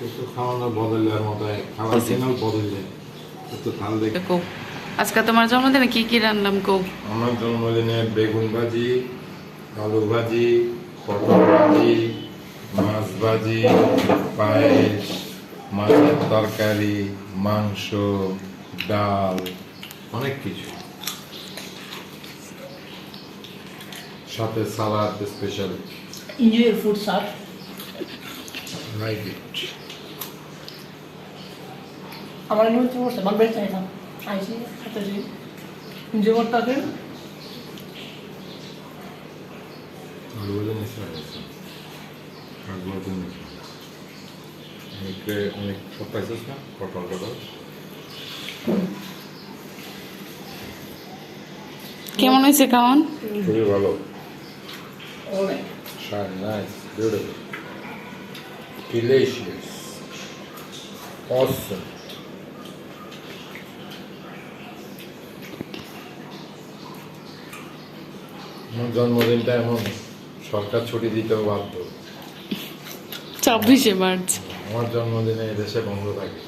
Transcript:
একটু খাওয়ানো বদলের মতো খাওয়ার সিগন্যাল বদলে একটু থাল দেখে। কো আজকে তোমার জন্মদিনে কি কি রান্নাম কো? আমার জন্মদিনে বেগুন ভাজি, আলু ভাজি, পটল ভাজি, মাছ ভাজি, পায়েস, মাছের তরকারি, মাংস, ডাল, অনেক কিছু, সাথে salad special. Enjoy your food, sir. Like it. আমার নিমন্ত্রণ করছে বাল বেড়ে চাইতাম আইসি সাথে এনজয় করতে হবে। আলু ভাজি নিশ্চয় আছে, আলু ভাজি নিশ্চয় অনেক সব পাইছিস না, পটল টটল। কেমন হয়েছে খাওয়ান? খুবই ভালো, অনেক nice, beautiful, delicious, awesome. আমার জন্মদিনটা এমন সরকার ছুটি দিতেও বাধ্য। 24শে মার্চ। আমার জন্মদিনে এদেশে বন্ধ থাকে।